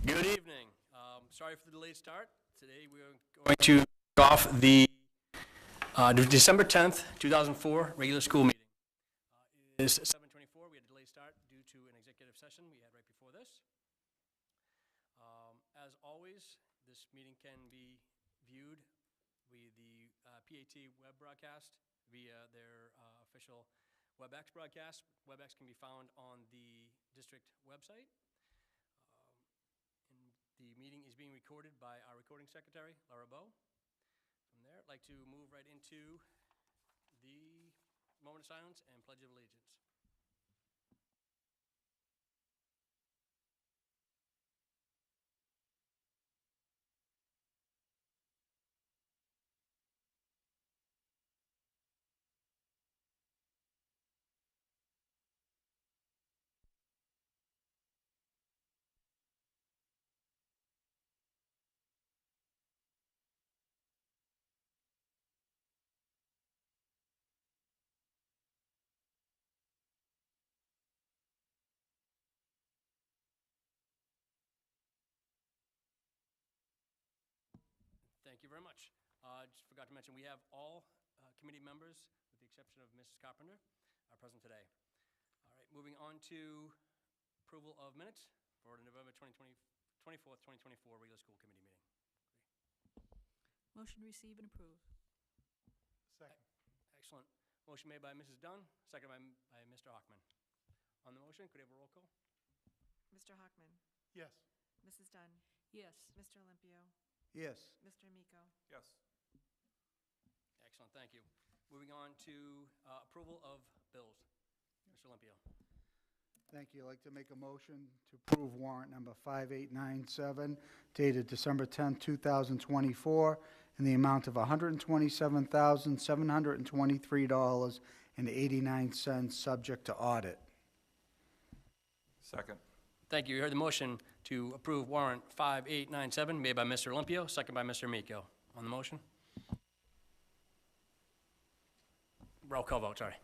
Good evening. Sorry for the delayed start. Today we are going to kick off the December 10th, 2004 regular school meeting. It is 7:24. We had a delayed start due to an executive session we had right before this. As always, this meeting can be viewed via the PAT web broadcast via their official WebEx broadcast. WebEx can be found on the district website. The meeting is being recorded by our recording secretary, Laura Bowe. From there, I'd like to move right into the moment of silence and Pledge of Allegiance. Thank you very much. Just forgot to mention, we have all committee members, with the exception of Mrs. Carpenter, are present today. All right, moving on to approval of minutes for the November 24th, 2024 regular school committee meeting. Motion to receive and approve. Second. Excellent. Motion made by Mrs. Dunn, second by Mr. Hockman. On the motion, could I have a roll call? Mr. Hockman. Yes. Mrs. Dunn. Yes. Mr. Olympio. Yes. Mr. Amico. Yes. Excellent, thank you. Moving on to approval of bills. Mr. Olympio. Thank you. I'd like to make a motion to approve warrant number 5897 dated December 10, 2024 in the amount of $127,723.89 subject to audit. Second. Thank you. You heard the motion to approve warrant 5897 made by Mr. Olympio, second by Mr. Amico. On the motion? Roll call vote, sorry.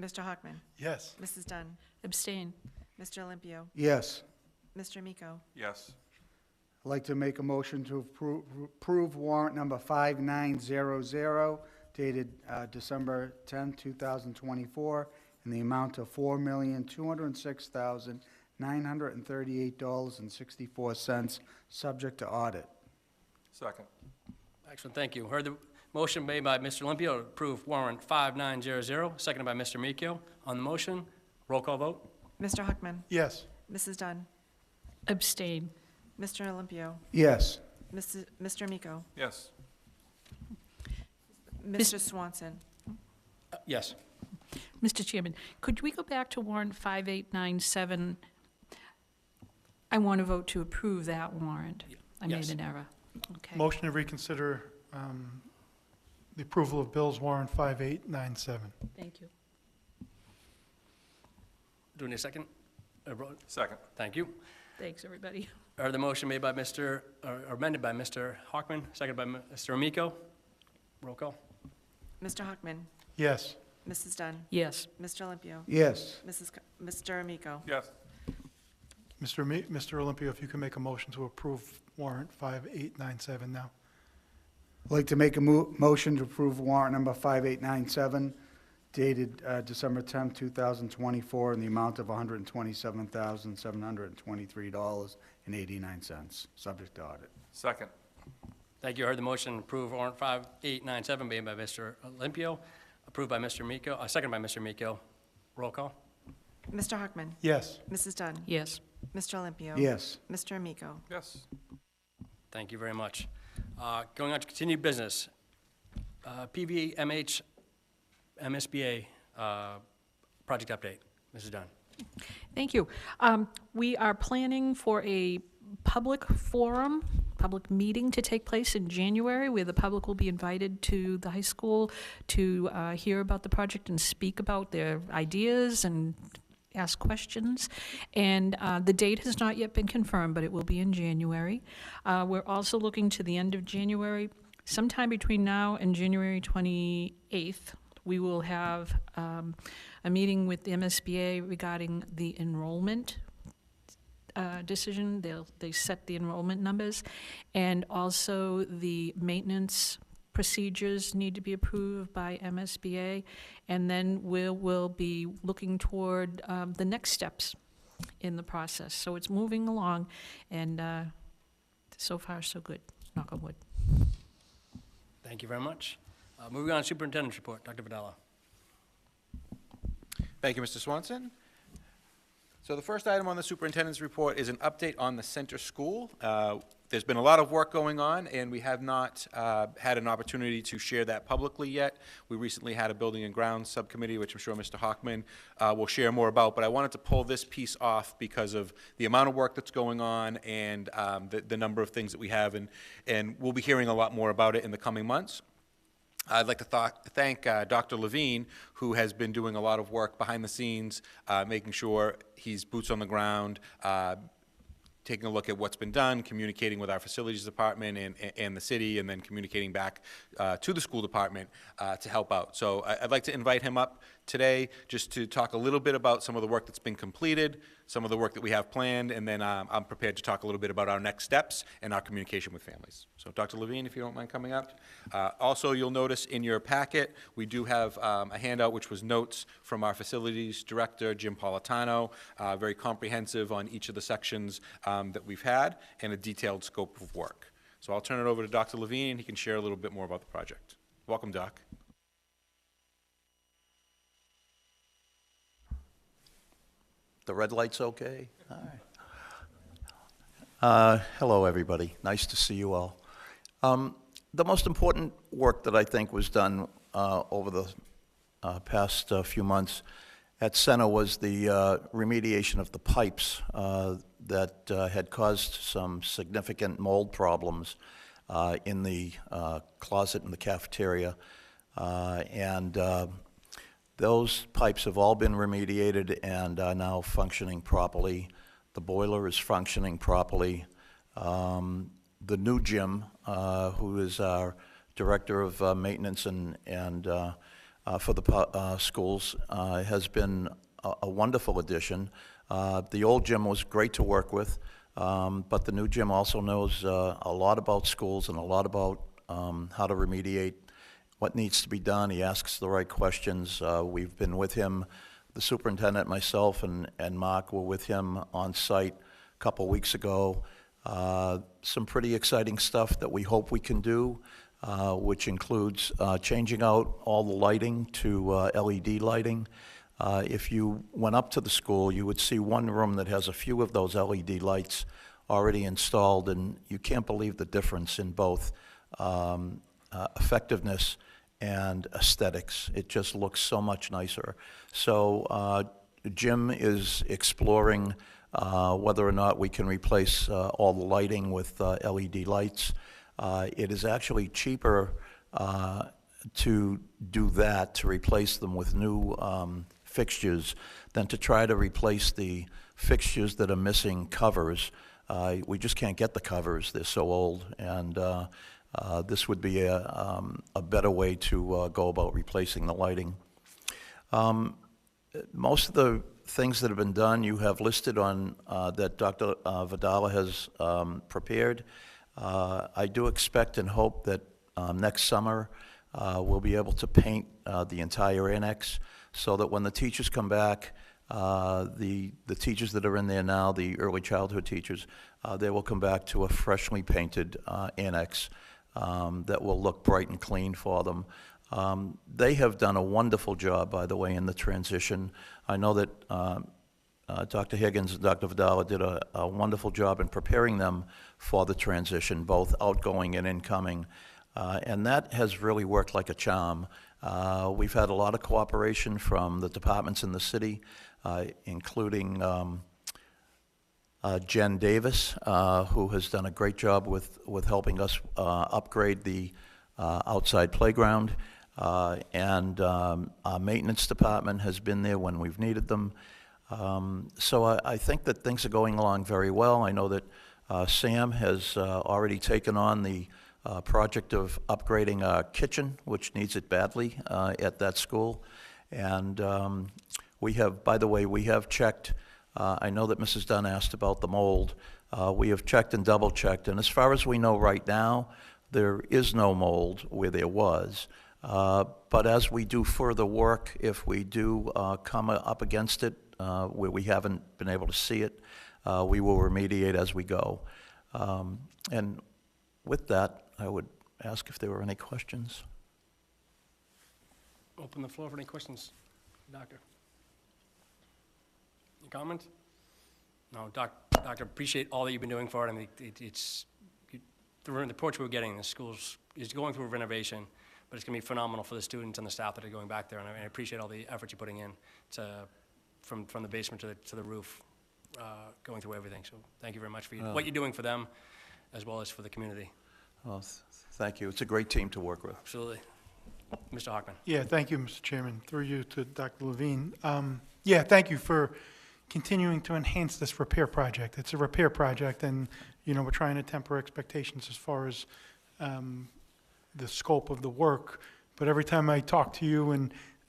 Mr. Hockman. Yes. Mrs. Dunn. Abstain. Mr. Olympio. Yes. Mr. Amico. Yes. I'd like to make a motion to approve warrant number 5900 dated December 10, 2024 in the amount of $4,206,938.64 subject to audit. Second. Excellent, thank you. Heard the motion made by Mr. Olympio to approve warrant 5900, seconded by Mr. Amico. On the motion, roll call vote. Mr. Hockman. Yes. Mrs. Dunn. Abstain. Mr. Olympio. Yes. Mr. Amico. Yes. Mr. Swanson. Yes. Mr. Chairman, could we go back to warrant 5897? I want to vote to approve that warrant. I made Yes. an error. Okay. Motion to reconsider the approval of bills warrant 5897. Thank you. Do we need a second? Second. Thank you. Thanks, everybody. Heard the motion made by or amended by Mr. Hockman, seconded by Mr. Amico. Roll call. Mr. Hockman. Yes. Mrs. Dunn. Yes. Mr. Olympio. Yes. Mr. Amico. Yes. Mr. Olympio, if you can make a motion to approve warrant 5897 now. I'd like to make a motion to approve warrant number 5897 dated December 10, 2024 in the amount of $127,723.89 subject to audit. Second. Thank you. Heard the motion to approve warrant 5897 made by Mr. Olympio, approved by Mr. Amico, seconded by Mr. Amico. Roll call. Mr. Hockman. Yes. Mrs. Dunn. Yes. Mr. Olympio. Yes. Mr. Amico. Yes. Thank you very much. Going on to continued business. PVMH MSBA project update. Mrs. Dunn. Thank you. We are planning for a public forum, public meeting to take place in January, where the public will be invited to the high school to hear about the project and speak about their ideas and ask questions. And the date has not yet been confirmed, but it will be in January. We're also looking to the end of January. Sometime between now and January 28th, we will have a meeting with the MSBA regarding the enrollment decision. They set the enrollment numbers. And also the maintenance procedures need to be approved by MSBA. And then we'll be looking toward the next steps in the process. So it's moving along, and so far, so good, knock on wood. Thank you very much. Moving on, Superintendent's report, Dr. Vidala. Thank you, Mr. Swanson. So the first item on the superintendent's report is an update on the center school. There's been a lot of work going on, and we have not had an opportunity to share that publicly yet. We recently had a building and grounds subcommittee, which I'm sure Mr. Hockman will share more about, but I wanted to pull this piece off because of the amount of work that's going on and the number of things that we have, and we'll be hearing a lot more about it in the coming months. I'd like to thank Dr. Levine, who has been doing a lot of work behind the scenes, making sure he's boots on the ground, taking a look at what's been done, communicating with our facilities department and the city, and then communicating back to the school department to help out. So I'd like to invite him up today just to talk a little bit about some of the work that's been completed, some of the work that we have planned, and then I'm prepared to talk a little bit about our next steps and our communication with families. So Dr. Levine, if you don't mind coming up. Also, you'll notice in your packet, we do have a handout which was notes from our facilities director, Jim Politano, very comprehensive on each of the sections that we've had, and a detailed scope of work. So I'll turn it over to Dr. Levine, and he can share a little bit more about the project. Welcome, Doc. The red light's okay? All right. Hello, everybody. Nice to see you all. The most important work that I think was done over the past few months at Center was the remediation of the pipes that had caused some significant mold problems in the closet in the cafeteria. Those pipes have all been remediated and are now functioning properly. The boiler is functioning properly. The new Jim, who is our director of maintenance and for the schools, has been a wonderful addition. The old Jim was great to work with, but the new Jim also knows a lot about schools and a lot about how to remediate what needs to be done. He asks the right questions. We've been with him, the superintendent, myself, and Mark were with him on site a couple weeks ago. Some pretty exciting stuff that we hope we can do, which includes changing out all the lighting to LED lighting. If you went up to the school, you would see one room that has a few of those LED lights already installed, and you can't believe the difference in both effectiveness and aesthetics. It just looks so much nicer. So Jim is exploring whether or not we can replace all the lighting with LED lights. It is actually cheaper to do that, to replace them with new fixtures, than to try to replace the fixtures that are missing covers. We just can't get the covers, they're so old, and this would be a better way to go about replacing the lighting. Most of the things that have been done you have listed on that Dr. Vidala has prepared. I do expect and hope that next summer we'll be able to paint the entire annex so that when the teachers come back, the teachers that are in there now, the early childhood teachers, they will come back to a freshly painted annex that will look bright and clean for them. They have done a wonderful job, by the way, in the transition. I know that Dr. Higgins and Dr. Vidala did a wonderful job in preparing them for the transition, both outgoing and incoming, and that has really worked like a charm. We've had a lot of cooperation from the departments in the city, including Jen Davis, who has done a great job with helping us upgrade the outside playground, and our maintenance department has been there when we've needed them. So I think that things are going along very well. I know that Sam has already taken on the project of upgrading our kitchen, which needs it badly at that school. And we have, by the way, we have checked I know that Mrs. Dunn asked about the mold. We have checked and double-checked, and as far as we know right now, there is no mold where there was. But as we do further work, if we do come up against it where we haven't been able to see it, we will remediate as we go. And with that, I would ask if there were any questions. Open the floor for any questions. Doctor? Any comment? No, Doctor, appreciate all that you've been doing for it. I mean, the reports we're getting, the schools is going through a renovation, but it's going to be phenomenal for the students and the staff that are going back there, and I appreciate all the effort you're putting in from the basement to the roof, going through everything. So thank you very much for what you're doing for them, as well as for the community. Well, thank you. It's a great team to work with. Absolutely. Mr. Hockman? Yeah, thank you, Mr. Chairman. Through you to Dr. Levine. Yeah, thank you for continuing to enhance this repair project. It's a repair project, and, you know, we're trying to temper expectations as far as the scope of the work. But every time I talk to you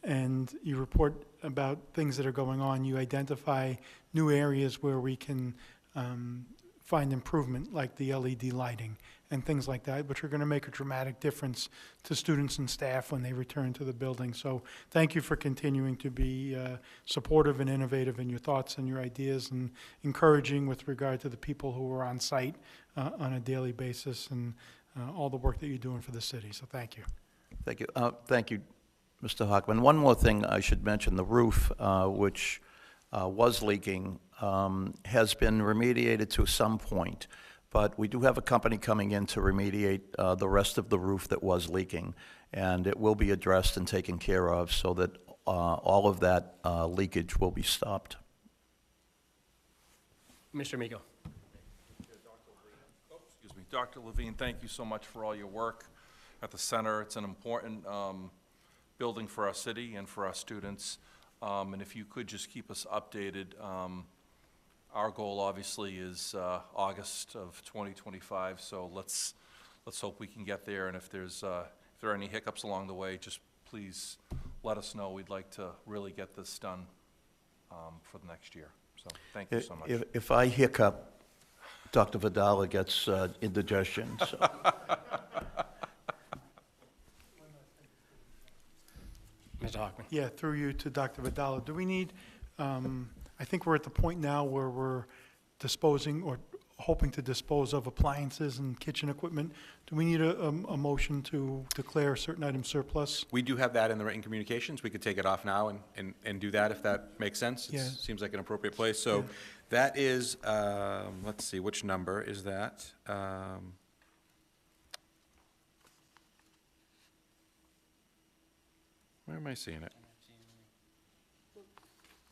and you report about things that are going on, you identify new areas where we can find improvement, like the LED lighting and things like that, which are going to make a dramatic difference to students and staff when they return to the building. So thank you for continuing to be supportive and innovative in your thoughts and your ideas, and encouraging with regard to the people who are on site on a daily basis, and all the work that you're doing for the city. So thank you. Thank you. Thank you, Mr. Hockman. One more thing I should mention, the roof, which was leaking, has been remediated to some point, but we do have a company coming in to remediate the rest of the roof that was leaking, and it will be addressed and taken care of so that all of that leakage will be stopped. Mr. Amico? Excuse me, Dr. Levine, thank you so much for all your work at the center. It's an important building for our city and for our students. And if you could just keep us updated. Our goal, obviously, is August of 2025, so let's hope we can get there. And if there are any hiccups along the way, just please let us know. We'd like to really get this done for the next year. So thank you so much. If I hiccup, Dr. Vidala gets indigestion. So. Mr. Hockman? Yeah, through you to Dr. Vidala. Do we need, I think we're at the point now where we're disposing or hoping to dispose of appliances and kitchen equipment. Do we need a motion to declare certain items surplus? We do have that in the written communications. We could take it off now and do that if that makes sense. Yeah. It seems like an appropriate place. So that is, let's see, which number is that? Where am I seeing it?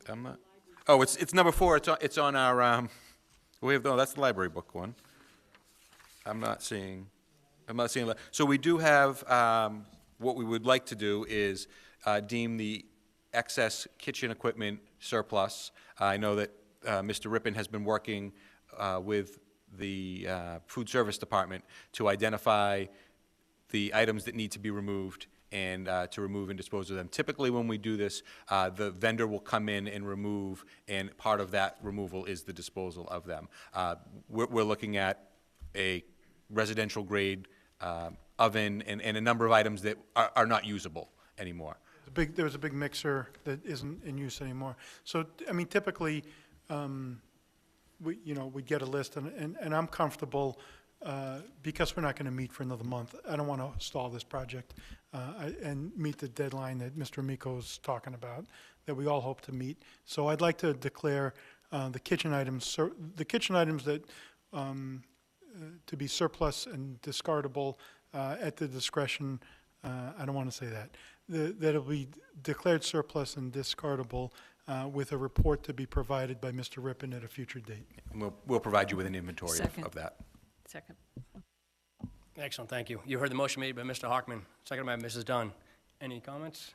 I'm not. Oh, it's number 4. It's on our. We have that's the library book one. I'm not seeing. So we do have. What we would like to do is deem the excess kitchen equipment surplus. I know that Mr. Rippon has been working with the food service department to identify the items that need to be removed and to remove and dispose of them. Typically, when we do this, the vendor will come in and remove, and part of that removal is the disposal of them. We're looking at a residential grade oven and a number of items that are not usable anymore. There was a big mixer that isn't in use anymore. So, I mean, typically, we get a list, and I'm comfortable, because we're not going to meet for another month. I don't want to stall this project and meet the deadline that Mr. Amico's talking about, that we all hope to meet. So I'd like to declare the kitchen items that to be surplus and discardable at the discretion. I don't want to say that. That'll be declared surplus and discardable with a report to be provided by Mr. Rippon at a future date. And we'll provide you with an inventory of that. Second. Excellent, thank you. You heard the motion made by Mr. Hockman, seconded by Mrs. Dunn. Any comments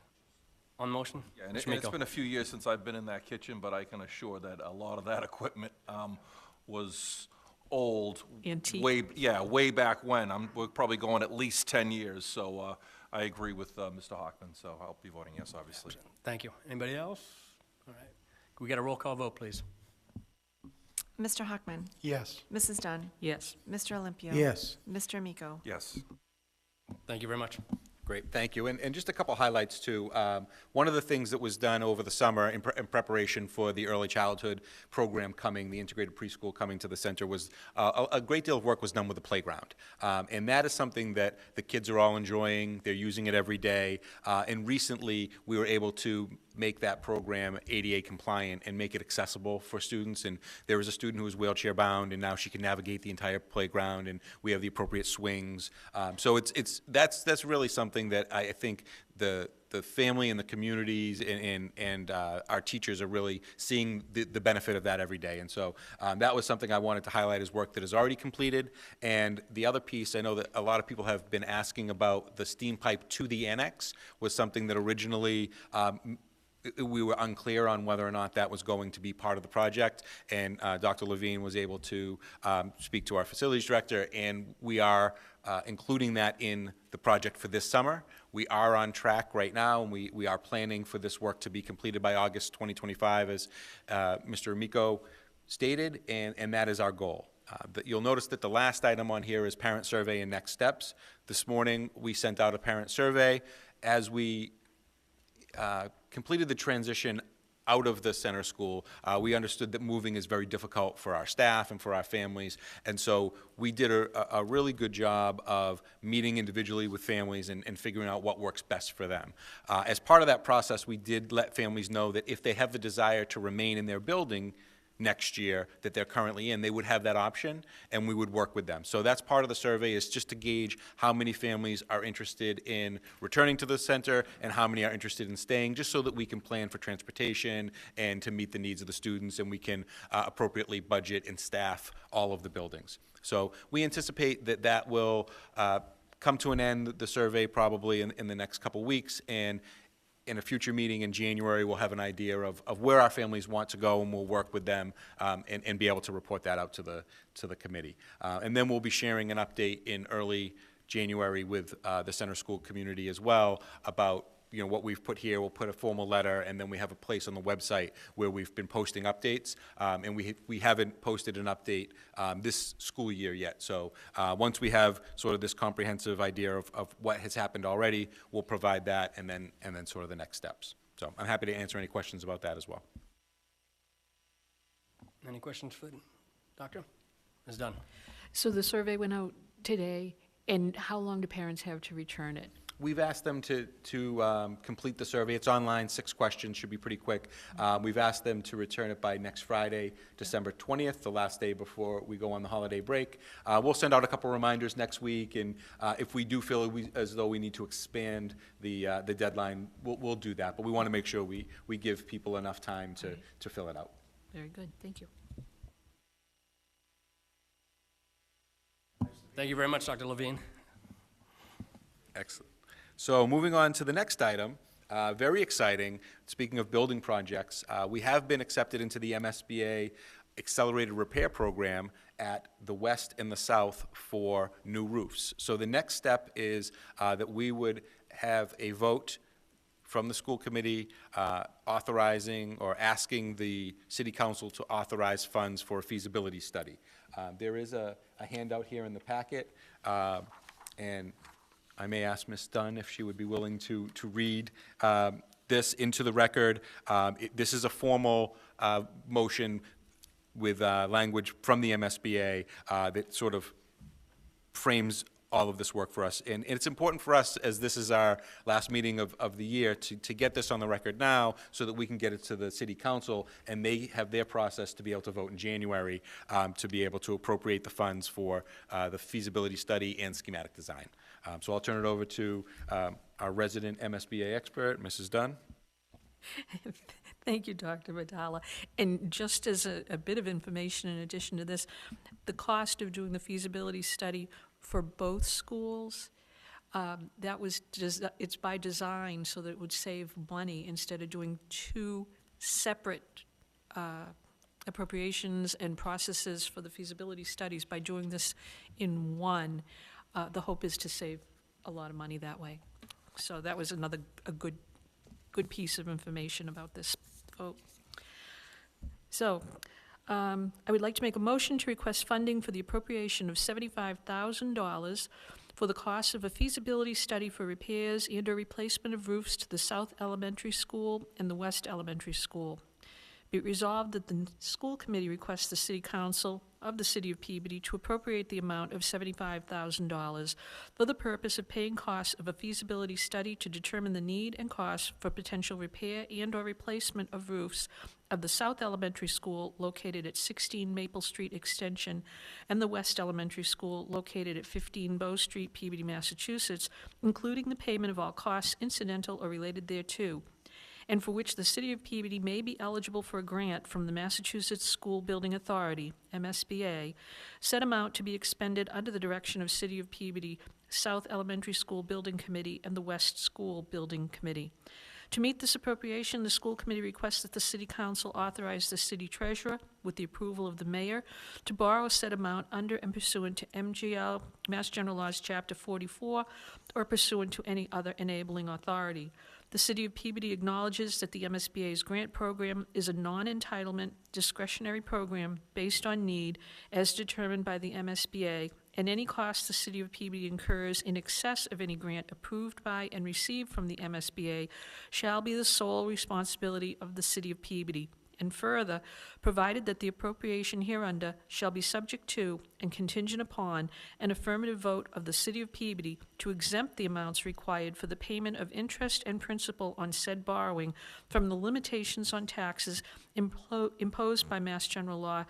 on the motion? Yeah, and Mr. it's Miko? been a few years since I've been in that kitchen, but I can assure that a lot of that equipment was old. Antique. Way back when. We're probably going at least 10 years, so I agree with Mr. Hockman, so I'll be voting yes, obviously. Thank you. Anybody else? All right. Can we get a roll call vote, please? Mr. Hockman? Yes. Mrs. Dunn? Yes. Mr. Olympio? Yes. Mr. Amico? Yes. Thank you very much. Great, thank you. And just a couple highlights, too. One of the things that was done over the summer in preparation for the early childhood program coming, the integrated preschool coming to the center, was a great deal of work was done with the playground. And that is something that the kids are all enjoying. They're using it every day. And recently, we were able to make that program ADA compliant and make it accessible for students. And there was a student who was wheelchair bound, and now she can navigate the entire playground, and we have the appropriate swings. So that's really something that I think the family and the communities and our teachers are really seeing the benefit of that every day. And so that was something I wanted to highlight as work that is already completed. And the other piece, I know that a lot of people have been asking about the steam pipe to the annex, was something that originally we were unclear on whether or not that was going to be part of the project, and Dr. Levine was able to speak to our facilities director, and we are including that in the project for this summer. We are on track right now, and we are planning for this work to be completed by August 2025, as Mr. Amico stated, and that is our goal. You'll notice that the last item on here is parent survey and next steps. This morning, we sent out a parent survey. As we completed the transition out of the center school, we understood that moving is very difficult for our staff and for our families, and so we did a really good job of meeting individually with families and figuring out what works best for them. As part of that process, we did let families know that if they have the desire to remain in their building next year that they're currently in, they would have that option, and we would work with them. So that's part of the survey, is just to gauge how many families are interested in returning to the center and how many are interested in staying, just so that we can plan for transportation and to meet the needs of the students, and we can appropriately budget and staff all of the buildings. So we anticipate that that will come to an end, the survey, probably in the next couple weeks, and in a future meeting in January, we'll have an idea of where our families want to go, and we'll work with them and be able to report that out to the committee. And then we'll be sharing an update in early January with the center school community as well about what we've put here. We'll put a formal letter, and then we have a place on the website where we've been posting updates, and we haven't posted an update this school year yet. So once we have sort of this comprehensive idea of what has happened already, we'll provide that, and then sort of the next steps. So I'm happy to answer any questions about that as well. Any questions for the doctor? Ms. Dunn? So the survey went out today, and how long do parents have to return it? We've asked them to complete the survey. It's online, 6 questions, should be pretty quick. We've asked them to return it by next Friday, December 20th, the last day before we go on the holiday break. We'll send out a couple reminders next week, and if we do feel as though we need to expand the deadline, we'll do that. But we want to make sure we give people enough time to fill it out. Very good, thank you. Thank you very much, Dr. Levine. Excellent. So moving on to the next item, very exciting. Speaking of building projects, we have been accepted into the MSBA Accelerated Repair Program at the west and the south for new roofs. So the next step is that we would have a vote from the school committee authorizing or asking the city council to authorize funds for a feasibility study. There is a handout here in the packet, and I may ask Ms. Dunn if she would be willing to read this into the record. This is a formal motion with language from the MSBA that sort of frames all of this work for us. And it's important for us, as this is our last meeting of the year, to get this on the record now so that we can get it to the city council, and they have their process to be able to vote in January to be able to appropriate the funds for the feasibility study and schematic design. So I'll turn it over to our resident MSBA expert, Mrs. Dunn. Thank you, Dr. Vidala. And just as a bit of information in addition to this, the cost of doing the feasibility study for both schools, it's by design so that it would save money instead of doing 2 separate appropriations and processes for the feasibility studies. By doing this in one, the hope is to save a lot of money that way. So that was a good piece of information about this vote. So I would like to make a motion to request funding for the appropriation of $75,000 for the cost of a feasibility study for repairs and/or replacement of roofs to the South Elementary School and the West Elementary School. Be it resolved that the school committee requests the city council of the city of Peabody to appropriate the amount of $75,000 for the purpose of paying costs of a feasibility study to determine the need and cost for potential repair and/or replacement of roofs of the South Elementary School located at 16 Maple Street Extension and the West Elementary School located at 15 Bow Street, Peabody, Massachusetts, including the payment of all costs incidental or related thereto, and for which the City of Peabody may be eligible for a grant from the Massachusetts School Building Authority, MSBA, said amount to be expended under the direction of City of Peabody, South Elementary School Building Committee, and the West School Building Committee. To meet this appropriation, the school committee requests that the city council authorize the city treasurer, with the approval of the mayor, to borrow said amount under and pursuant to MGL, Mass General Laws, Chapter 44, or pursuant to any other enabling authority. The City of Peabody acknowledges that the MSBA's grant program is a non-entitlement discretionary program based on need as determined by the MSBA, and any cost the City of Peabody incurs in excess of any grant approved by and received from the MSBA shall be the sole responsibility of the City of Peabody. And further, provided that the appropriation hereunder shall be subject to and contingent upon an affirmative vote of the City of Peabody to exempt the amounts required for the payment of interest and principal on said borrowing from the limitations on taxes imposed by Mass General Law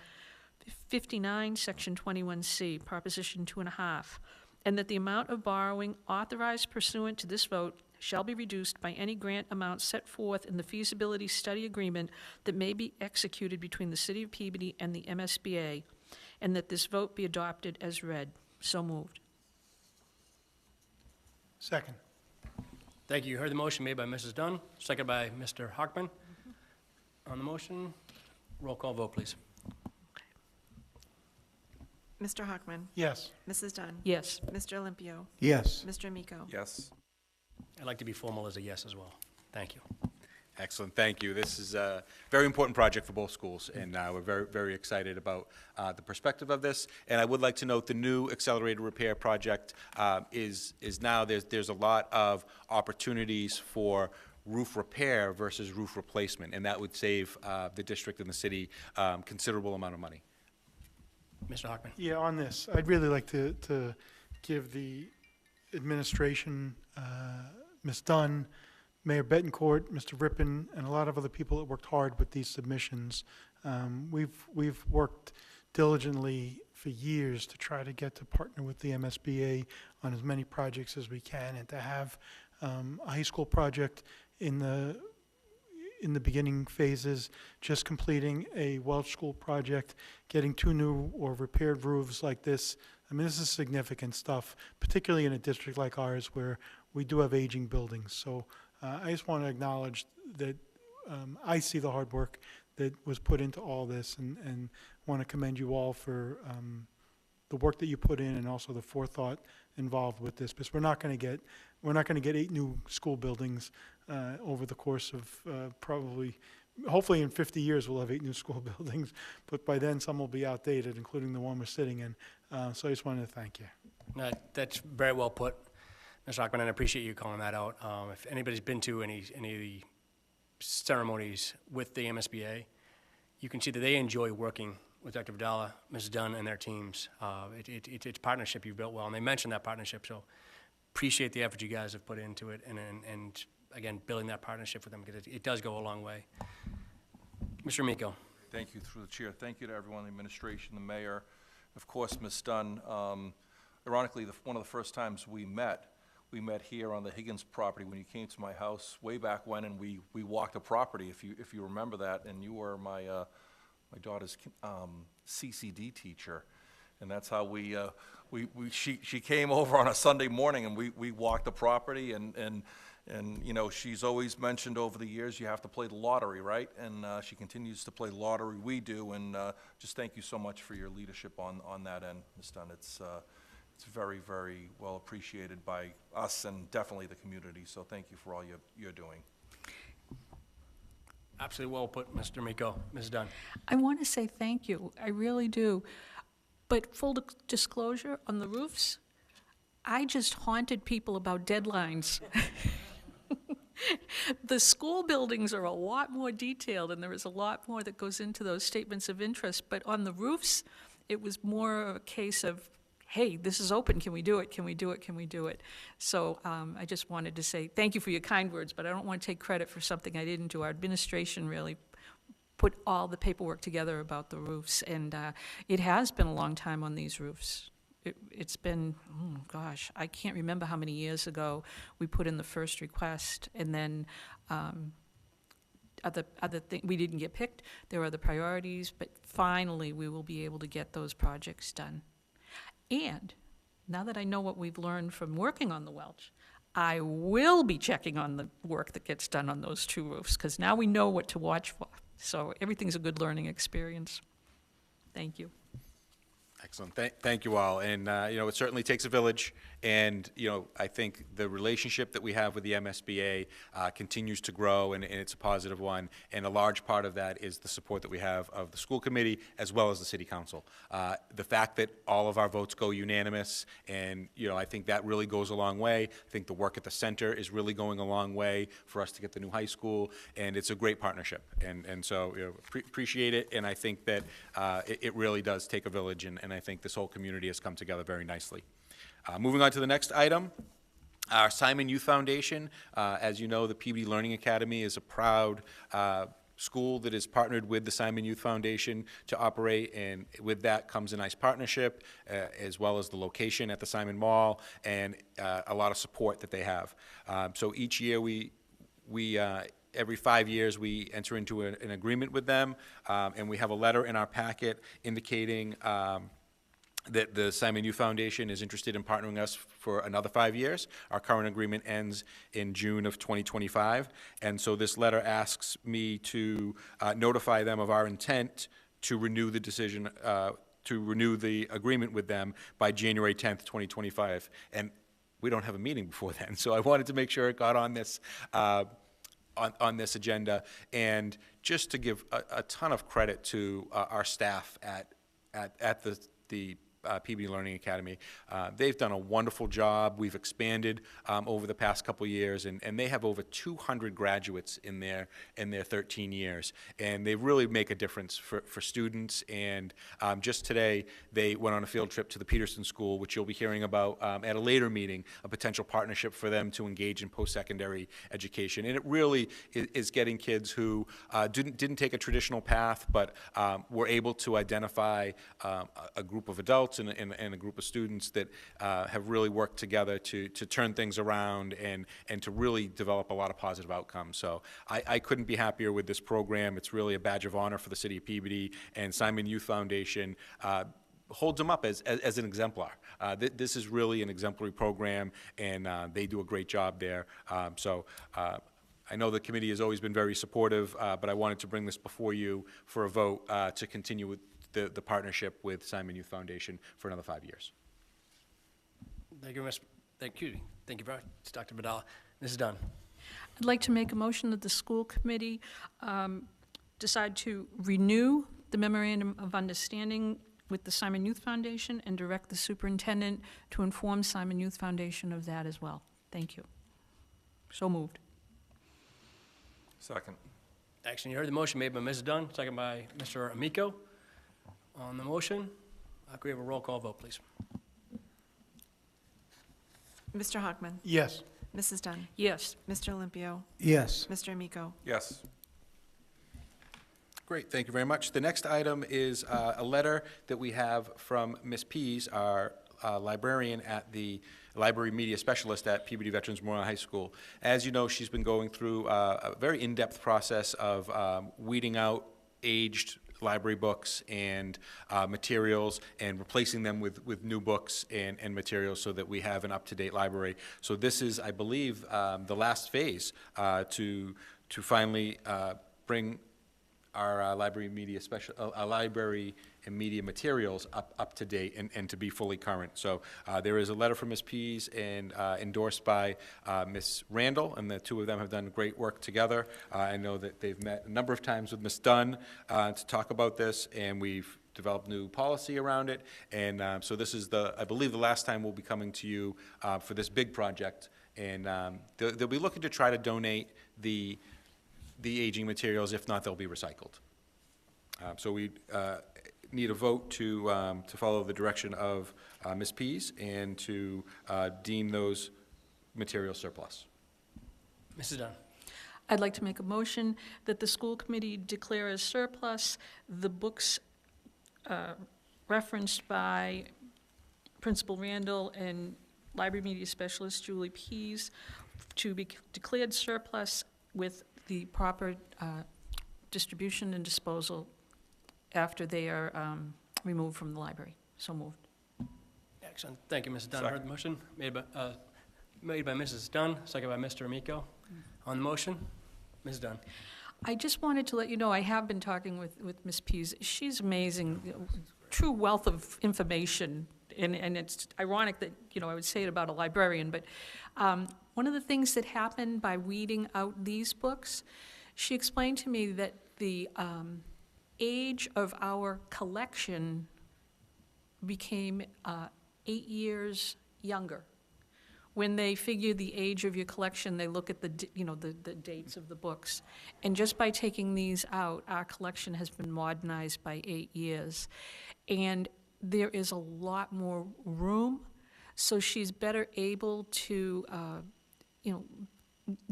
59, Section 21C, Proposition 2.5, and that the amount of borrowing authorized pursuant to this vote shall be reduced by any grant amount set forth in the feasibility study agreement that may be executed between the City of Peabody and the MSBA, and that this vote be adopted as read. So moved. Second. Thank you. You heard the motion made by Mrs. Dunn, seconded by Mr. Hockman. On the motion, roll call vote, please. Mr. Hockman. Yes. Mrs. Dunn. Yes. Mr. Olympio. Yes. Mr. Amico. Yes. I'd like to be formal as a yes as well. Thank you. Excellent, thank you. This is a very important project for both schools, and we're very, very excited about the perspective of this. And I would like to note the new accelerated repair project is now, there's a lot of opportunities for roof repair versus roof replacement, and that would save the district and the city considerable amount of money. Mr. Hockman. Yeah, on this, I'd really like to give the administration, Ms. Dunn, Mayor Betancourt, Mr. Rippon, and a lot of other people that worked hard with these submissions. We've worked diligently for years to try to get to partner with the MSBA on as many projects as we can, and to have a high school project in the beginning phases, just completing a Welch School project, getting 2 new or repaired roofs like this. I mean, this is significant stuff, particularly in a district like ours where we do have aging buildings. So I just want to acknowledge that I see the hard work that was put into all this, and want to commend you all for the work that you put in, and also the forethought involved with this, because we're not going to get 8 new school buildings over the course of hopefully in 50 years we'll have 8 new school buildings, but by then some will be outdated, including the one we're sitting in. So I just wanted to thank you. That's very well put, Mr. Hockman, and I appreciate you calling that out. If anybody's been to any of the ceremonies with the MSBA, you can see that they enjoy working with Dr. Vidala, Ms. Dunn, and their teams. It's a partnership you've built well, and they mentioned that partnership, so appreciate the effort you guys have put into it, and again, building that partnership with them, because it does go a long way. Mr. Amico. Thank you through the chair. Thank you to everyone, the administration, the mayor, of course, Ms. Dunn. Ironically, one of the first times we met here on the Higgins property when you came to my house way back when, and we walked the property, if you remember that, and you were my daughter's CCD teacher, and that's how she came over on a Sunday morning, and we walked the property, and you know, she's always mentioned over the years you have to play the lottery, right? And she continues to play the lottery. We do, and just thank you so much for your leadership on that end, Ms. Dunn. It's very, very well appreciated by us and definitely the community, so thank you for all you're doing. Absolutely well put, Mr. Miko. Ms. Dunn. I want to say thank you, I really do. But full disclosure, on the roofs, I just haunted people about deadlines. The school buildings are a lot more detailed, and there is a lot more that goes into those statements of interest. But on the roofs, it was more of a case of, hey, this is open, can we do it, can we do it, can we do it? So I just wanted to say thank you for your kind words, but I don't want to take credit for something I didn't do. Our administration really put all the paperwork together about the roofs, and it has been a long time on these roofs. It's been, oh gosh, I can't remember how many years ago we put in the first request, and then other thing, we didn't get picked. There were other priorities, but finally we will be able to get those projects done. And now that I know what we've learned from working on the Welch, I will be checking on the work that gets done on those two roofs, because now we know what to watch for. So everything's a good learning experience. Thank you. Excellent. Thank you all. And, it certainly takes a village. And, I think the relationship that we have with the MSBA continues to grow, and it's a positive one. And a large part of that is the support that we have of the school committee as well as the city council. The fact that all of our votes go unanimous, and, I think that really goes a long way. I think the work at the center is really going a long way for us to get the new high school, and it's a great partnership. And so, appreciate it, and I think that it really does take a village, and I think this whole community has come together very nicely. Moving on to the next item, our Simon Youth Foundation. As you know, the Peabody Learning Academy is a proud school that is partnered with the Simon Youth Foundation to operate, and with that comes a nice partnership, as well as the location at the Simon Mall, and a lot of support that they have. So each year every 5 years, we enter into an agreement with them, and we have a letter in our packet indicating that the Simon Youth Foundation is interested in partnering us for another 5 years. Our current agreement ends in June of 2025, and so this letter asks me to notify them of our intent to renew the decision, to renew the agreement with them by January 10th, 2025. And we don't have a meeting before then, so I wanted to make sure it got on this on this agenda, and just to give a ton of credit to our staff at the Peabody Learning Academy. They've done a wonderful job. We've expanded over the past couple years, and they have over 200 graduates in their 13 years. And they really make a difference for students. And just today, they went on a field trip to the Peterson School, which you'll be hearing about at a later meeting, a potential partnership for them to engage in post-secondary education. And it really is getting kids who didn't take a traditional path, but were able to identify a group of adults and a group of students that have really worked together to turn things around and to really develop a lot of positive outcomes. So I couldn't be happier with this program. It's really a badge of honor for the city of Peabody, and Simon Youth Foundation holds them up as an exemplar. This is really an exemplary program, and they do a great job there. I know the committee has always been very supportive, but I wanted to bring this before you for a vote to continue with the partnership with Simon Youth Foundation for another 5 years. Thank you, Thank you very much, Dr. Badala. Mrs. Dunn. I'd like to make a motion that the school committee decide to renew the memorandum of understanding with the Simon Youth Foundation and direct the superintendent to inform Simon Youth Foundation of that as well. Thank you. So moved. Second. Action, you heard the motion made by Mrs. Dunn, second by Mr. Amico. On the motion, could we have a roll call vote, please? Mr. Hockman? Yes. Mrs. Dunn? Yes. Mr. Olympio? Yes. Mr. Amico? Yes. Great, thank you very much. The next item is a letter that we have from Ms. Pease, our librarian at the Library Media Specialist at Peabody Veterans Memorial High School. As you know, she's been going through a very in-depth process of weeding out aged library books and materials and replacing them with new books and materials so that we have an up-to-date library. So this is, I believe, the last phase to finally bring our library media our library and media materials up to date and to be fully current. So there is a letter from Ms. Pease and endorsed by Ms. Randall, and the two of them have done great work together. I know that they've met a number of times with Ms. Dunn to talk about this, and we've developed new policy around it. And so this is I believe the last time we'll be coming to you for this big project. And they'll be looking to try to donate the aging materials. If not, they'll be recycled. So we need a vote to follow the direction of Ms. Pease and to deem those materials surplus. Mrs. Dunn. I'd like to make a motion that the school committee declare as surplus the books referenced by Principal Randall and Library Media Specialist Julie Pease to be declared surplus with the proper distribution and disposal after they are removed from the library. So moved. Excellent. Thank you, Mrs. Dunn. Heard the motion made by Mrs. Dunn, second by Mr. Amico. On the motion, Mrs. Dunn. I just wanted to let you know, I have been talking with Ms. Pease. She's amazing, true wealth of information. And it's ironic that, I would say it about a librarian, but one of the things that happened by weeding out these books, she explained to me that the age of our collection became 8 years younger. When they figure the age of your collection, they look at the dates of the books. And just by taking these out, our collection has been modernized by 8 years. And there is a lot more room, so she's better able to,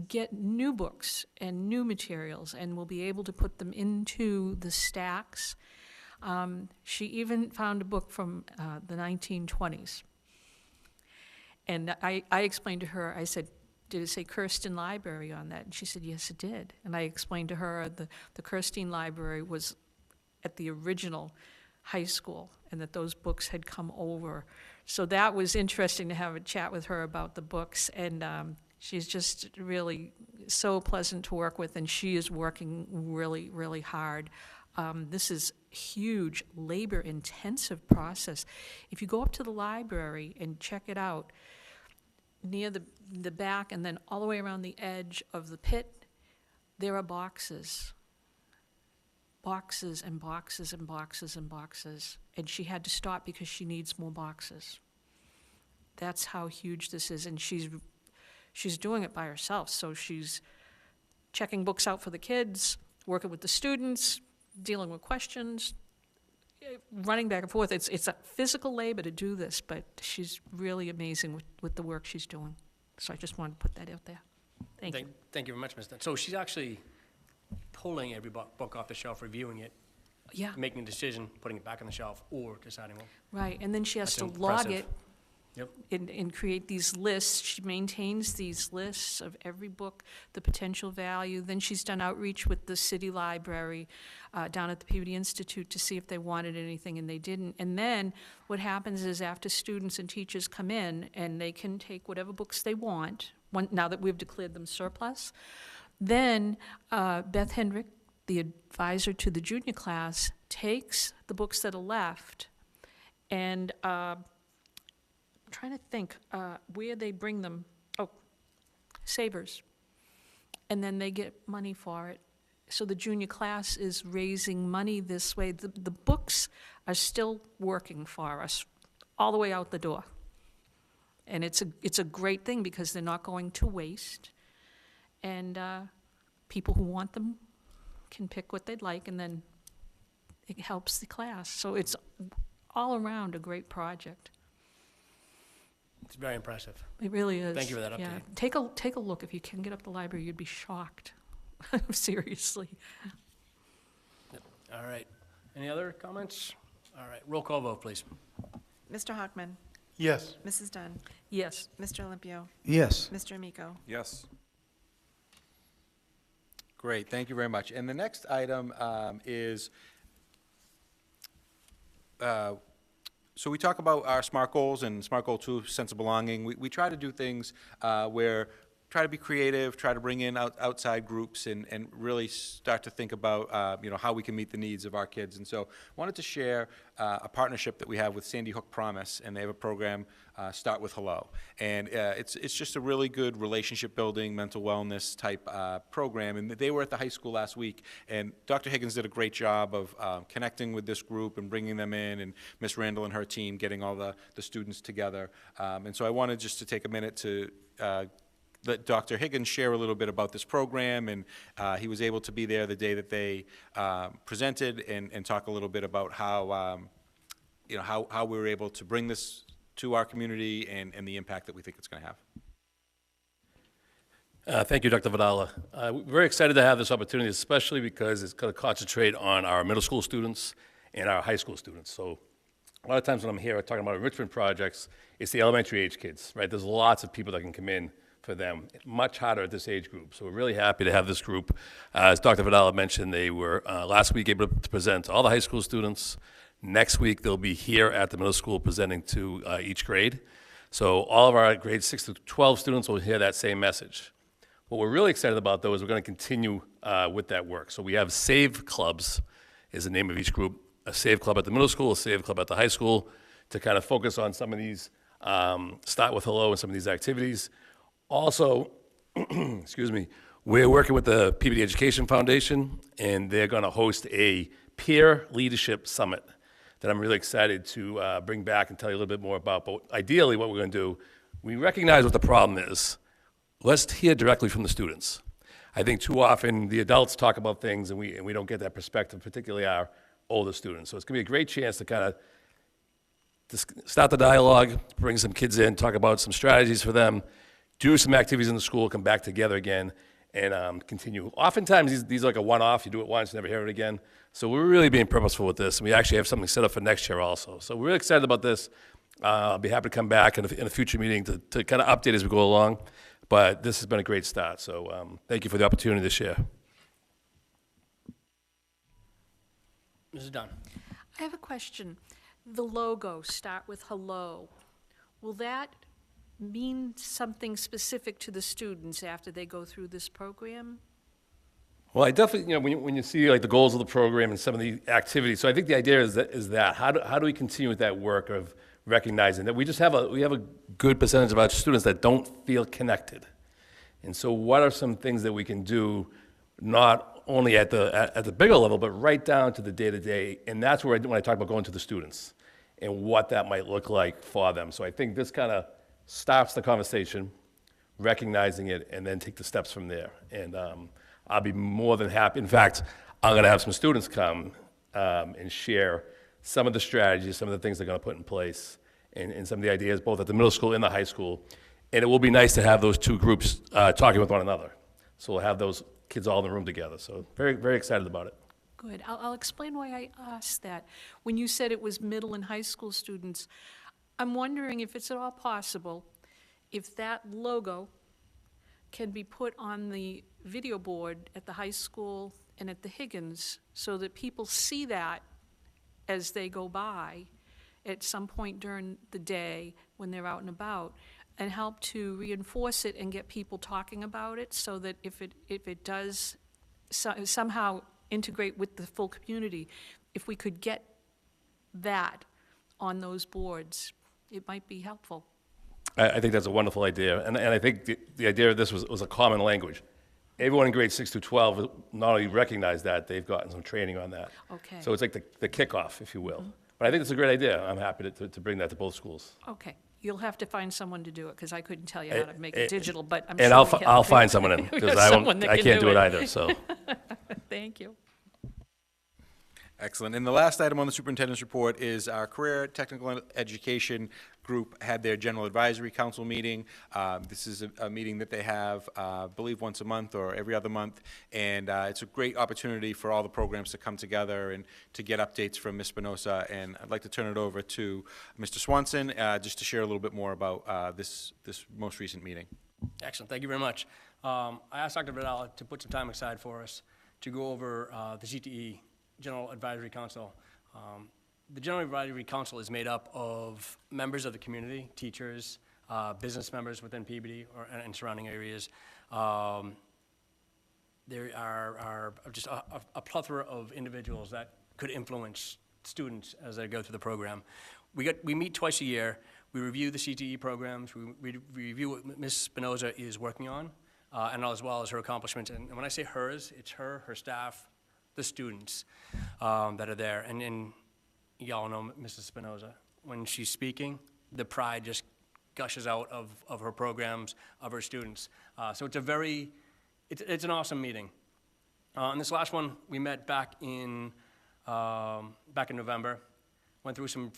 get new books and new materials, and will be able to put them into the stacks. She even found a book from the 1920s. And I explained to her, I said, did it say Kirsten Library on that? And she said, yes, it did. And I explained to her the Kirsten Library was at the original high school, and that those books had come over. So that was interesting to have a chat with her about the books, and she's just really so pleasant to work with, and she is working really, really hard. This is a huge, labor-intensive process. If you go up to the library and check it out, near the back and then all the way around the edge of the pit, there are boxes. Boxes and boxes and boxes and boxes. And she had to stop because she needs more boxes. That's how huge this is. And she's doing it by herself. So she's checking books out for the kids, working with the students, dealing with questions, running back and forth. It's a physical labor to do this, but she's really amazing with the work she's doing. So I just wanted to put that out there. Thank you. Thank you very much, Ms. Dunn. So she's actually pulling every book off the shelf, reviewing it, Yeah, making a decision, putting it back on the shelf, or deciding, well, right. And then she has That's to log impressive. it and create these lists. She maintains these lists of every book, the potential value. Then she's done outreach with the city library down at the Peabody Institute to see if they wanted anything, and they didn't. And then what happens is after students and teachers come in, and they can take whatever books they want, now that we've declared them surplus, then Beth Hendrick, the advisor to the junior class, takes the books that are left and I'm trying to think where they bring them. Oh, Savers. And then they get money for it. So the junior class is raising money this way. The books are still working for us all the way out the door. And it's a great thing because they're not going to waste. And people who want them can pick what they'd like, and then it helps the class. So it's all around a great project. it's very impressive. It really is. Thank you for that Yeah. update. Take a look. If you can get up the library, you'd be shocked. Seriously. All right. Any other comments? All right, roll call vote, please. Mr. Hockman, Yes. Mrs. Dunn, Yes. Mr. Olympio, Yes. Mr. Amico. Yes. Great, thank you very much. And the next item is, so we talk about our SMART goals and SMART Goal 2, sense of belonging. We try to do things where try to be creative, try to bring in outside groups, and really start to think about, how we can meet the needs of our kids. And so wanted to share a partnership that we have with Sandy Hook Promise, and they have a program, Start With Hello. And it's just a really good relationship building, mental wellness type program. And they were at the high school last week, and Dr. Higgins did a great job of connecting with this group and bringing them in, and Miss Randall and her team getting all the students together. And so I wanted just to take a minute to let Dr. Higgins share a little bit about this program, and he was able to be there the day that they presented and talk a little bit about how, how we were able to bring this to our community and the impact that we think it's going to have. Thank you, Dr. Vidala. We're very excited to have this opportunity, especially because it's going to concentrate on our middle school students and our high school students. So a lot of times when I'm here talking about enrichment projects, it's the elementary age kids, right? There's lots of people that can come in for them. Much harder at this age group. So we're really happy to have this group. As Dr. Vidala mentioned, they were last week able to present to all the high school students. Next week, they'll be here at the middle school presenting to each grade. So all of our grades 6 to 12 students will hear that same message. What we're really excited about, though, is we're going to continue with that work. So we have SAVE clubs is the name of each group. A SAVE club at the middle school, a SAVE club at the high school, to kind of focus on some of these, Start With Hello and some of these activities. Also, excuse me, we're working with the Peabody Education Foundation, and they're going to host a peer leadership summit that I'm really excited to bring back and tell you a little bit more about. But ideally, what we're going to do, we recognize what the problem is. Let's hear directly from the students. I think too often the adults talk about things, and we don't get that perspective, particularly our older students. So it's going to be a great chance to kind of start the dialogue, bring some kids in, talk about some strategies for them, do some activities in the school, come back together again, and continue. Oftentimes, these are like a one-off. You do it once, never hear it again. So we're really being purposeful with this, and we actually have something set up for next year also. So we're really excited about this. I'll be happy to come back in a future meeting to kind of update as we go along. But this has been a great start. So thank you for the opportunity to share. Mrs. Dunn. I have a question. The logo, Start With Hello, will that mean something specific to the students after they go through this program? Well, I definitely, when you see like the goals of the program and some of the activities, so I think the idea is that how do we continue with that work of recognizing that we have a good percentage of our students that don't feel connected, and so what are some things that we can do, not only at the bigger level, but right down to the day-to-day, and that's where when I talk about going to the students and what that might look like for them. So I think this kind of stops the conversation, recognizing it, and then take the steps from there. And I'll be more than happy. In fact, I'm going to have some students come and share some of the strategies, some of the things they're going to put in place, and some of the ideas both at the middle school and the high school. And it will be nice to have those two groups talking with one another. So we'll have those kids all in the room together. So very, very excited about it. Good. I'll explain why I asked that. When you said it was middle and high school students, I'm wondering if it's at all possible if that logo can be put on the video board at the high school and at the Higgins so that people see that as they go by at some point during the day when they're out and about, and help to reinforce it and get people talking about it so that if it does somehow integrate with the full community, if we could get that on those boards, it might be helpful. I think that's a wonderful idea. And I think the idea of this was a common language. Everyone in grades 6 through 12 not only recognize that, they've gotten some training on that. Okay. So it's like the kickoff, if you will. But I think it's a great idea. I'm happy to bring that to both schools. Okay. You'll have to find someone to do it, because I couldn't tell you how to make it digital, but I'm And sure we can. I'll find someone in, because I can't do it either, so. Thank you. Excellent. And the last item on the superintendent's report is our Career Technical Education Group had their General Advisory Council meeting. This is a meeting that they have, I believe, once a month or every other month, and it's a great opportunity for all the programs to come together and to get updates from Ms. Spinoza. And I'd like to turn it over to Mr. Swanson just to share a little bit more about this most recent meeting. Excellent, thank you very much. I asked Dr. Vidal to put some time aside for us to go over the GTE, General Advisory Council. The General Advisory Council is made up of members of the community, teachers, business members within Peabody and surrounding areas. There are just a plethora of individuals that could influence students as they go through the program. We meet twice a year. We review the CTE programs. We review what Ms. Spinoza is working on, and as well as her accomplishments. And when I say hers, it's her staff, the students that are there. And y'all know Mrs. Spinoza. When she's speaking, the pride just gushes out of her programs, of her students. So it's an awesome meeting. And this last one, we met back in November. Went through some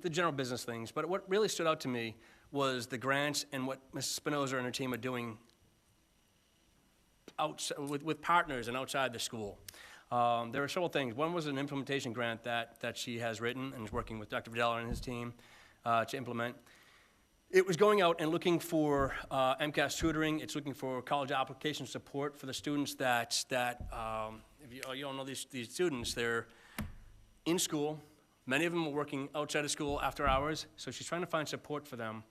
the general business things, but what really stood out to me was the grants and what Mrs. Spinoza and her team are doing with partners and outside the school. There are several things. One was an implementation grant that she has written and is working with Dr. Vidal and his team to implement. It was going out and looking for MCAS tutoring. It's looking for college application support for the students that if you all know these students, they're in school. Many of them are working outside of school after hours, so she's trying to find support for them,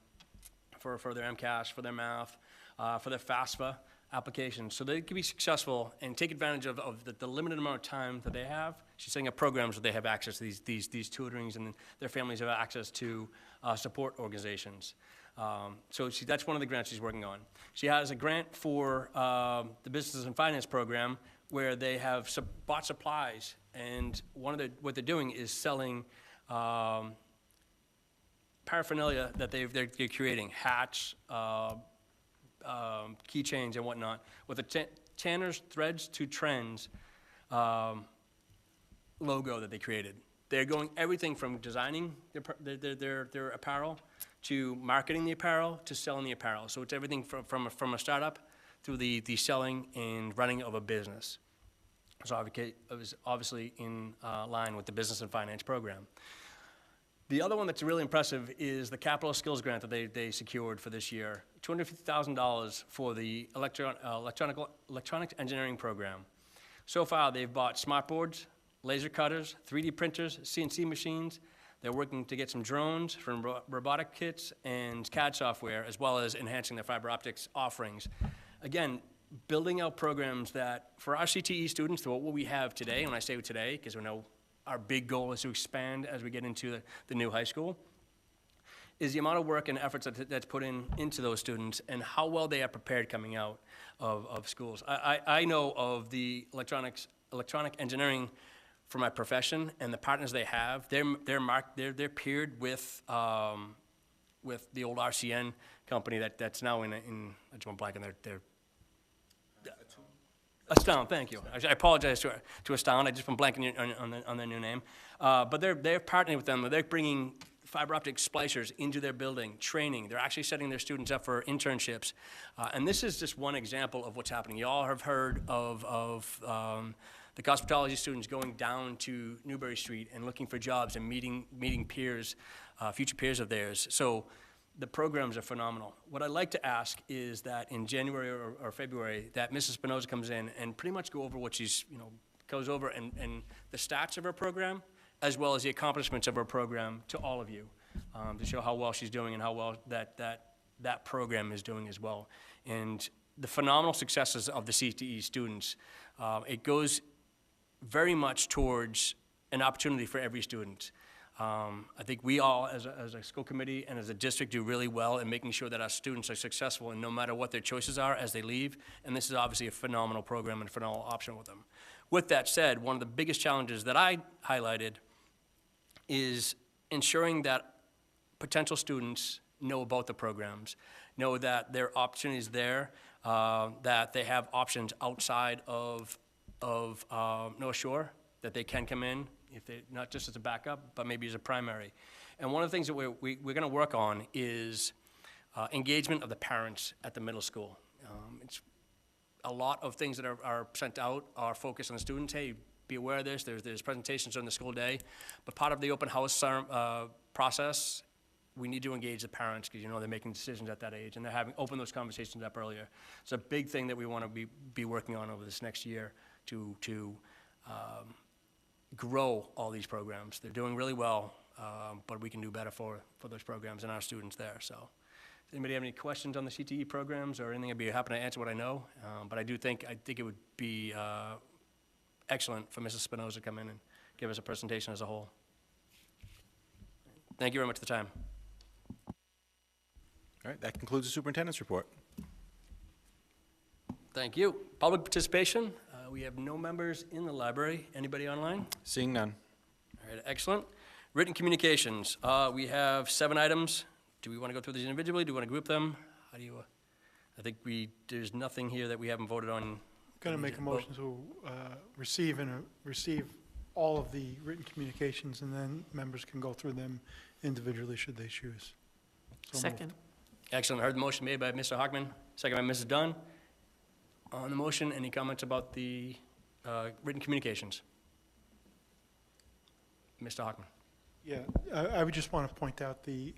for their MCAS, for their math, for their FAFSA applications, so they can be successful and take advantage of the limited amount of time that they have. She's setting up programs where they have access to these tutorings, and their families have access to support organizations. So that's one of the grants she's working on. She has a grant for the Business and Finance program where they have bought supplies, and what they're doing is selling paraphernalia that they're creating, hats, keychains and whatnot, with the Tanner's Threads to Trends logo that they created. They're going everything from designing their apparel to marketing the apparel to selling the apparel. So it's everything from a startup through the selling and running of a business. So it was obviously in line with the Business and Finance program. The other one that's really impressive is the Capital Skills Grant that they secured for this year, $250,000 for the electronic engineering program. So far, they've bought smartboards, laser cutters, 3D printers, CNC machines. They're working to get some drones, from robotic kits and CAD software, as well as enhancing their fiber optics offerings. Again, building out programs that, for our CTE students, to what we have today, and when I say today, because we know our big goal is to expand as we get into the new high school, is the amount of work and efforts that's put into those students and how well they are prepared coming out of schools. I know of the electronic engineering for my profession and the partners they have. They're paired with the old RCN company that's now in I just went blank on their Astound, thank you. I apologize to Astound. I just been blanking on their new name. But they're partnering with them. They're bringing fiber optic splicers into their building, training. They're actually setting their students up for internships. And this is just one example of what's happening. You all have heard of the cosmetology students going down to Newbury Street and looking for jobs and meeting peers, future peers of theirs. So the programs are phenomenal. What I'd like to ask is that in January or February, that Mrs. Spinoza comes in and pretty much go over what she's, goes over and the stats of her program, as well as the accomplishments of her program to all of you, to show how well she's doing and how well that program is doing as well. And the phenomenal successes of the CTE students, it goes very much towards an opportunity for every student. I think we all, as a school committee and as a district, do really well in making sure that our students are successful, and no matter what their choices are as they leave, and this is obviously a phenomenal program and a phenomenal option with them. With that said, one of the biggest challenges that I highlighted is ensuring that potential students know about the programs, know that there are opportunities there, that they have options outside of North Shore, that they can come in, if they, not just as a backup, but maybe as a primary. And one of the things that we're going to work on is engagement of the parents at the middle school. It's a lot of things that are sent out are focused on the students. Hey, be aware of this. There's presentations during the school day. But part of the open house process, we need to engage the parents, because they're making decisions at that age, and they're open those conversations up earlier. It's a big thing that we want to be working on over this next year to grow all these programs. They're doing really well, but we can do better for those programs and our students there. So anybody have any questions on the CTE programs or anything? I'd be happy to answer what I know. But I think it would be excellent for Mrs. Spinoza to come in and give us a presentation as a whole. Thank you very much for the time. All right, that concludes the superintendent's report. Thank you. Public participation. We have no members in the library. Anybody online? Seeing none. All right, excellent. Written communications. We have 7 items. Do we want to go through these individually? Do we want to group them? How do you, I think there's nothing here that we haven't voted on. Going to make a motion to receive all of the written communications, and then members can go through them individually should they choose. So moved. Second. Excellent. I heard the motion made by Mr. Hockman, second by Mrs. Dunn. On the motion, any comments about the written communications? Mr. Hockman. Yeah, I would just want to point out the,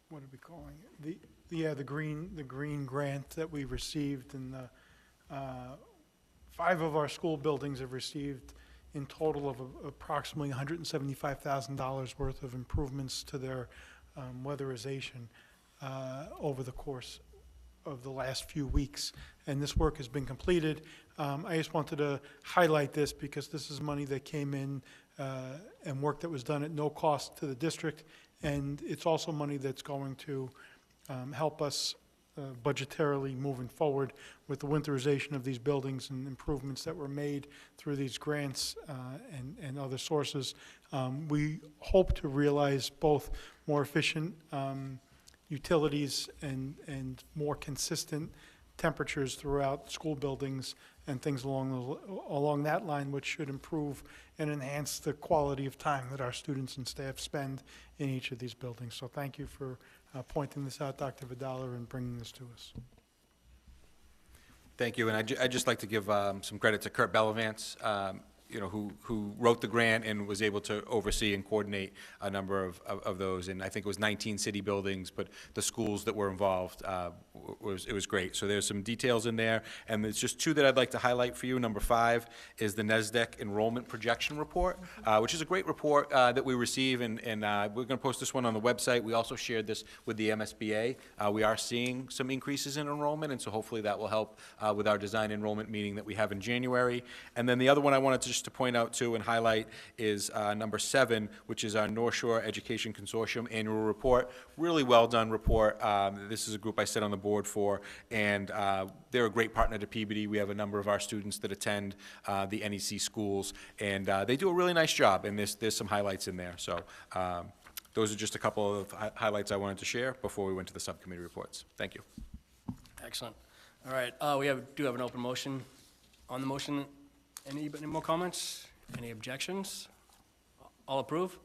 what are we calling it? The green grant that we received, and 5 of our school buildings have received in total of approximately $175,000 worth of improvements to their weatherization over the course of the last few weeks, and this work has been completed. I just wanted to highlight this because this is money that came in and work that was done at no cost to the district, and it's also money that's going to help us budgetarily moving forward with the winterization of these buildings and improvements that were made through these grants and other sources. We hope to realize both more efficient utilities and more consistent temperatures throughout school buildings and things along that line, which should improve and enhance the quality of time that our students and staff spend in each of these buildings. So thank you for pointing this out, Dr. Vidala, and bringing this to us. Thank you, and I'd just like to give some credit to Kurt Bellavance, who wrote the grant and was able to oversee and coordinate a number of those. And I think it was 19 city buildings, but the schools that were involved, it was great. So there's some details in there, and there's just 2 that I'd like to highlight for you. Number 5 is the NESDEC enrollment projection report, which is a great report that we receive, and we're going to post this one on the website. We also shared this with the MSBA. We are seeing some increases in enrollment, and so hopefully that will help with our design enrollment meeting that we have in January. And then the other one I wanted to just to point out too and highlight is number 7, which is our North Shore Education Consortium annual report. Really well done report. This is a group I sit on the board for, and they're a great partner to Peabody. We have a number of our students that attend the NEC schools, and they do a really nice job, and there's some highlights in there. So those are just a couple of highlights I wanted to share before we went to the subcommittee reports. Thank you. Excellent. All right, we do have an open motion. On the motion, any more comments? Any objections? All approve?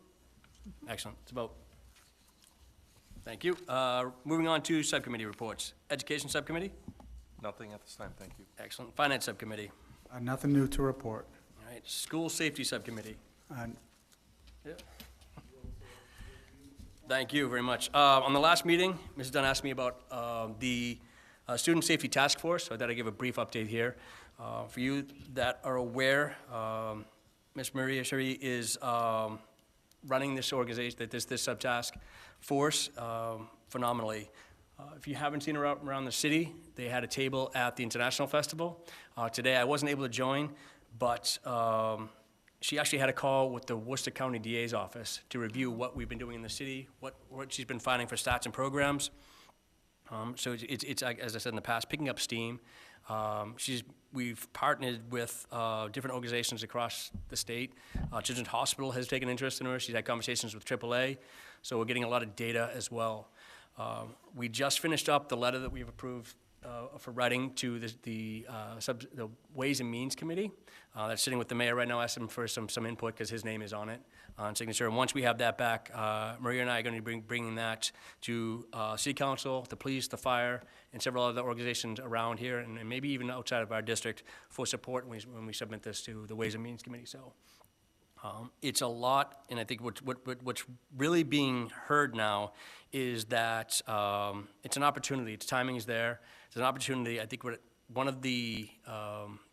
Excellent. It's a vote. Thank you. Moving on to subcommittee reports. Education Subcommittee? Nothing at this time, thank you. Excellent. Finance Subcommittee? Nothing new to report. All right. School Safety Subcommittee? Yeah. Thank you very much. On the last meeting, Mrs. Dunn asked me about the Student Safety Task Force, so I thought I'd give a brief update here. For you that are aware, Ms. Maria Sherry is running this organization, this subtask force phenomenally. If you haven't seen her out around the city, they had a table at the International Festival. Today I wasn't able to join, but she actually had a call with the Worcester County DA's office to review what we've been doing in the city, what she's been finding for stats and programs. So it's, as I said in the past, picking up steam. We've partnered with different organizations across the state. Children's Hospital has taken interest in her. She's had conversations with AAA, so we're getting a lot of data as well. We just finished up the letter that we've approved for writing to the Ways and Means Committee. That's sitting with the mayor right now. I asked him for some input because his name is on it, on signature. And once we have that back, Maria and I are going to be bringing that to City Council, the police, the fire, and several other organizations around here, and maybe even outside of our district for support when we submit this to the Ways and Means Committee. So it's a lot, and I think what's really being heard now is that it's an opportunity. Its timing is there. It's an opportunity. I think one of the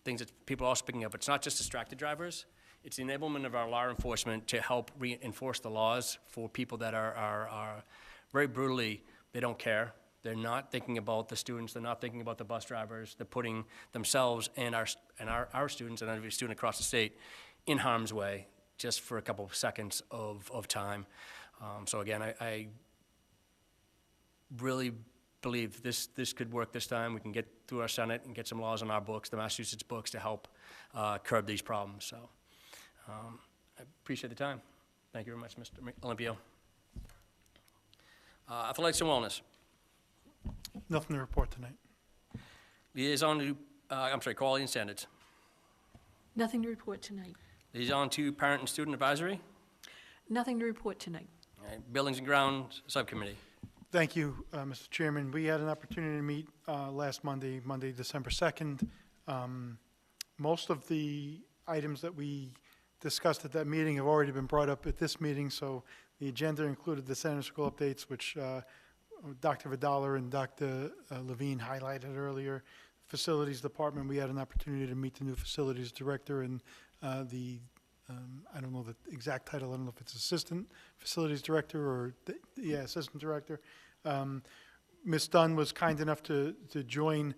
things that people are also picking up, it's not just distracted drivers. It's the enablement of our law enforcement to help reinforce the laws for people that are very brutally, they don't care. They're not thinking about the students, they're not thinking about the bus drivers, they're putting themselves and our students and every student across the state in harm's way just for a couple of seconds of time. So again, I really believe this could work this time. We can get through our Senate and get some laws on our books, the Massachusetts books, to help curb these problems. So I appreciate the time. Thank you very much, Mr. Olympio. Athletics and wellness. Nothing to report tonight. Liaison to, quality and standards. Nothing to report tonight. Liaison to parent and student advisory. Nothing to report tonight. All right, buildings and grounds subcommittee. Thank you, Mr. Chairman. We had an opportunity to meet last Monday, December 2nd. Most of the items that we discussed at that meeting have already been brought up at this meeting, so the agenda included the center school updates, which Dr. Vidala and Dr. Levine highlighted earlier. Facilities Department, we had an opportunity to meet the new facilities director and I don't know the exact title, I don't know if it's Assistant Facilities Director or, Assistant Director. Ms. Dunn was kind enough to join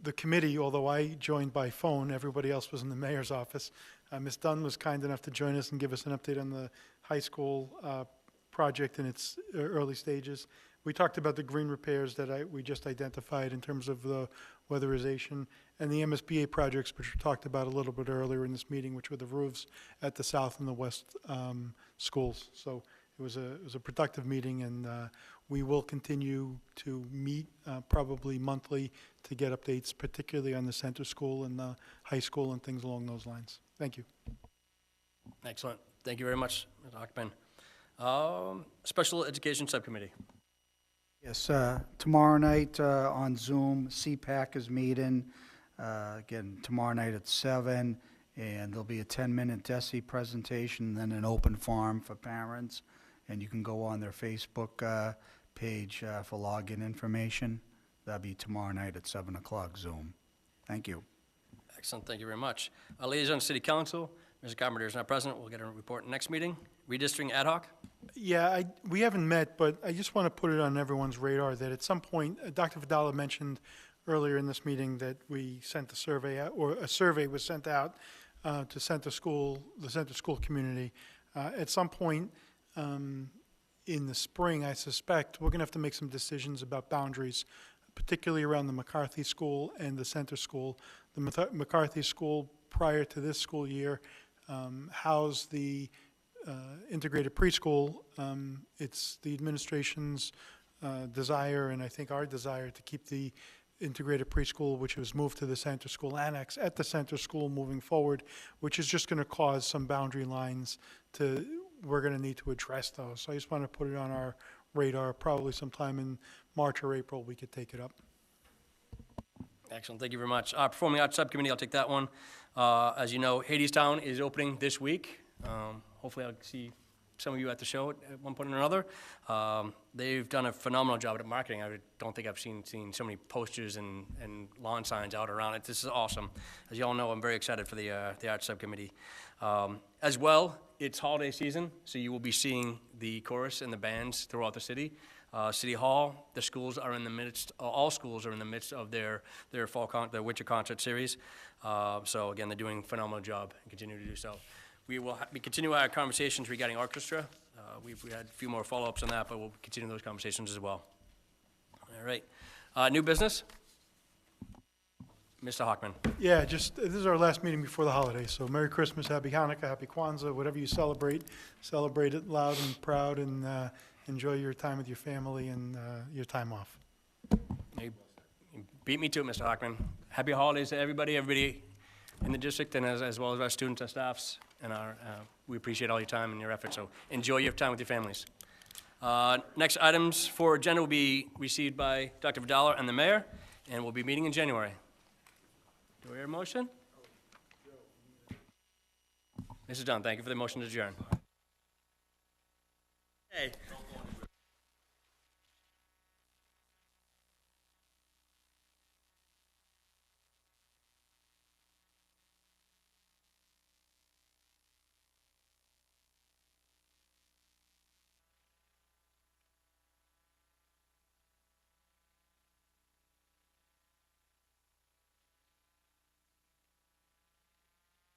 the committee, although I joined by phone. Everybody else was in the mayor's office. Ms. Dunn was kind enough to join us and give us an update on the high school project in its early stages. We talked about the green repairs that we just identified in terms of the weatherization, and the MSBA projects, which we talked about a little bit earlier in this meeting, which were the roofs at the south and the west schools. So it was a productive meeting, and we will continue to meet probably monthly to get updates, particularly on the center school and the high school and things along those lines. Thank you. Excellent. Thank you very much, Mr. Hockman. Special Education Subcommittee. Yes, tomorrow night on Zoom, CPAC is meeting, again, tomorrow night at 7, and there'll be a 10-minute DESE presentation, then an open forum for parents, and you can go on their Facebook page for login information. That'll be tomorrow night at 7 o'clock, Zoom. Thank you. Excellent. Thank you very much. Liaison to City Council. Mr. Carpenter is not present. We'll get a report next meeting. Redistricting ad hoc. Yeah, we haven't met, but I just want to put it on everyone's radar that at some point, Dr. Vidala mentioned earlier in this meeting that we sent a survey out, or a survey was sent out to the center school community. At some point in the spring, I suspect, we're going to have to make some decisions about boundaries, particularly around the McCarthy School and the center school. The McCarthy School, prior to this school year, housed the integrated preschool. It's the administration's desire, and I think our desire, to keep the integrated preschool, which was moved to the center school annex, at the center school moving forward, which is just going to cause some boundary lines we're going to need to address those. So I just want to put it on our radar. Probably sometime in March or April we could take it up. Excellent. Thank you very much. Performing Arts Subcommittee, I'll take that one. As you know, Hadestown is opening this week. Hopefully I'll see some of you at the show at one point or another. They've done a phenomenal job at marketing. I don't think I've seen so many posters and lawn signs out around it. This is awesome. As you all know, I'm very excited for the Arts Subcommittee. As well, it's holiday season, so you will be seeing the chorus and the bands throughout the city. City Hall, the schools are in the midst, all schools are in the midst of their their winter concert series. So again, they're doing a phenomenal job and continue to do so. We will continue our conversations regarding orchestra. We had a few more follow-ups on that, but we'll continue those conversations as well. All right. New business? Mr. Hockman. Yeah, this is our last meeting before the holidays, so Merry Christmas, Happy Hanukkah, Happy Kwanzaa, whatever you celebrate it loud and proud, and enjoy your time with your family and your time off. You beat me to it, Mr. Hockman. Happy holidays to everybody in the district, and as well as our students and staffs, and we appreciate all your time and your effort, so enjoy your time with your families. Next items for agenda will be received by Dr. Vidala and the mayor, and we'll be meeting in January. Do we hear a motion? Mrs. Dunn, thank you for the motion to adjourn. Hey.